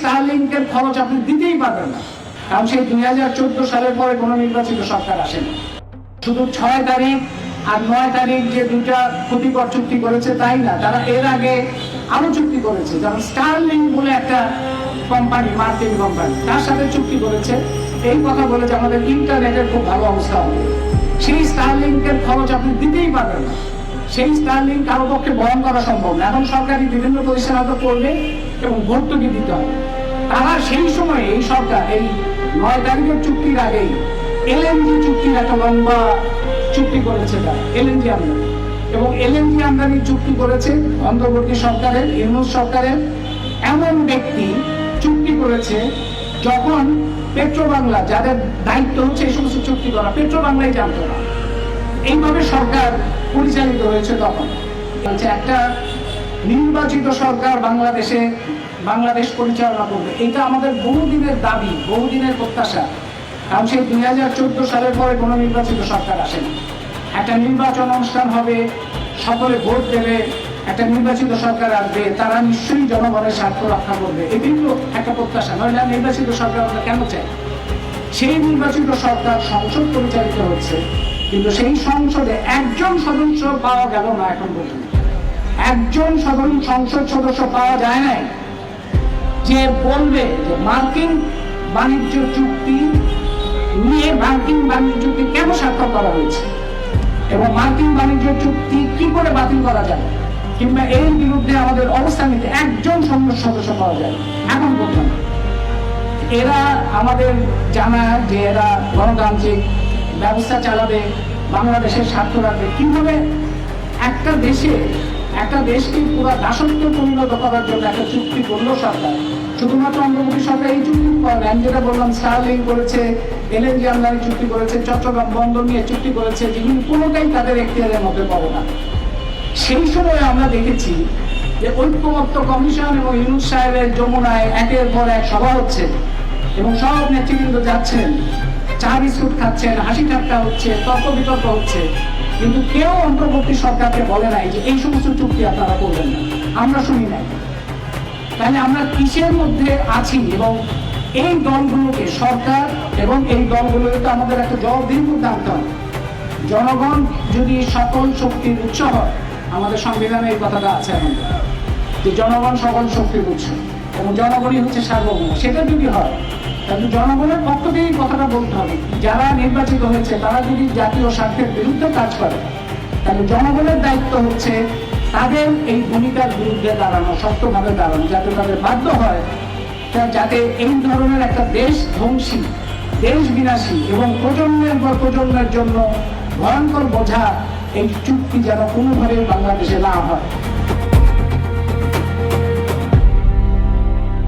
স্টারলিংকের খরচ আপনি দিতেই পারবেন না, কারণ সেই 2014 সালের পরে কোনো নির্বাচিত সরকার আসেনি। শুধু 6 তারিখ আর 9 তারিখ যে দুটা ক্ষতিকর চুক্তি করেছে তাই না, তারা এর আগে আরো চুক্তি করেছে, যেমন স্টারলিংক বলে একটা কোম্পানি, মার্কিন কোম্পানি, তার সাথে চুক্তি করেছে এই কথা বলে যে আমাদের ইন্টারনেটের খুব ভালো অবস্থা হবে। সেই স্টারলিংকের খরচ আপনি দিতেই পারবেন না, সেই স্টারলিংক কারো পক্ষে বহন করা সম্ভব না। এখন সরকারি বিভিন্ন প্রতিষ্ঠান হয়তো করবে এবং ভর্তুকি দিতে হবে। তারা সেই সময় এই সরকার এই 9 তারিখের চুক্তির আগেই এলএনজি চুক্তির একটা লম্বা চুক্তি করেছে, তারা এলএনজি আমদানি এবং এলএনজি আমদানির চুক্তি করেছে অন্তর্বর্তী সরকারের, ইউনূস সরকারের এমন ব্যক্তি চুক্তি করেছে যখন পেট্রোবাংলা, যাদের দায়িত্ব হচ্ছে এই সমস্ত চুক্তি করা, পেট্রোবাংলাই জানতো না। এইভাবে সরকার পরিচালিত হয়েছে। তখন একটা নির্বাচিত সরকার বাংলাদেশ পরিচালনা করবে, এটা আমাদের বহুদিনের দাবি, বহুদিনের প্রত্যাশা। কারণ সেই 2014 সালের পরে কোনো নির্বাচিত সরকার আসেনি। একটা নির্বাচন অনুষ্ঠান হবে, সকলে ভোট দেবে, একটা নির্বাচিত সরকার আসবে, তারা নিশ্চয়ই জনগণের স্বার্থ রক্ষা করবে, এটাই তো একটা প্রত্যাশা। নইলে নির্বাচিত সরকার আমরা কেন চাই? সেই নির্বাচিত সরকার সংসদ পরিচালিত হচ্ছে, কিন্তু সেই সংসদে একজন সদস্য পাওয়া গেল না। এখন পর্যন্ত একজন সংসদ সদস্য পাওয়া যায় নাই যে বলবে যে মার্কিন বাণিজ্য চুক্তি নিয়ে, মার্কিন বাণিজ্য চুক্তি কেন স্বাক্ষর করা হয়েছে এবং মার্কিন বাণিজ্য চুক্তি কি করে বাতিল করা যায়, কিংবা এর বিরুদ্ধে আমাদের অবস্থান নিতে একজন সংসদ সদস্য পাওয়া যায় এখন পর্যন্ত। এরা আমাদের জানা যে এরা গণতান্ত্রিক ব্যবস্থা চালাবে, বাংলাদেশের স্বার্থ রাখবে। কিভাবে একটা দেশকে পুরো দাসত্ব পরিণত করার জন্য একটা চুক্তি করলো সরকার, শুধুমাত্র অন্তর্বর্তী সরকার এই চুক্তি করেন, যেটা বললাম স্টারলিংক করেছে, এলএনজি আমদানি চুক্তি করেছে, চট্টগ্রাম বন্দর নিয়ে চুক্তি করেছে, যেগুলি কোনোটাই তাদের এখতিয়ারের মধ্যে পড়ে না। সেই সময় আমরা দেখেছি যে ঐক্যমত্য কমিশন এবং ইউনূস সাহেবের যমুনায় একের পর এক সভা হচ্ছে এবং সব নেতৃবৃন্দ যাচ্ছেন, চা বিস্কুট খাচ্ছেন, হাসি ঠাট্টা হচ্ছে, তর্ক বিতর্ক হচ্ছে, কিন্তু কেউ অন্তর্বর্তী সরকারকে বলে নাই যে এই সমস্ত চুক্তি আপনারা করবেন না, আমরা শুনি নাই। তাহলে আমরা কিসের মধ্যে আছি? এবং এই দলগুলোকে, সরকার এবং এই দলগুলোকে তো আমাদের একটা জবাবদিহির মধ্যে আনতে হবে। জনগণ যদি সকল শক্তির উৎস হয়, আমাদের সংবিধানে এই কথাটা আছে এখন, যে জনগণ সকল শক্তির উৎস এবং জনগণই হচ্ছে সার্বভৌম, সেটা যদি হয় তাহলে জনগণের পক্ষ থেকেই কথাটা বলতে হবে। যারা নির্বাচিত হয়েছে তারা যদি জাতীয় স্বার্থের বিরুদ্ধে কাজ করে, তাহলে জনগণের দায়িত্ব হচ্ছে তাদের এই ভূমিকার বিরুদ্ধে দাঁড়ানো, শক্তভাবে দাঁড়ানো, যাতে তাদের বাধ্য হয়, যাতে এই ধরনের একটা দেশ ধ্বংসী, দেশ বিনাশী এবং প্রজন্মের পর প্রজন্মের জন্য ভয়ঙ্কর বোঝা এই চুক্তি যেন কোনোভাবেই বাংলাদেশে না হয়।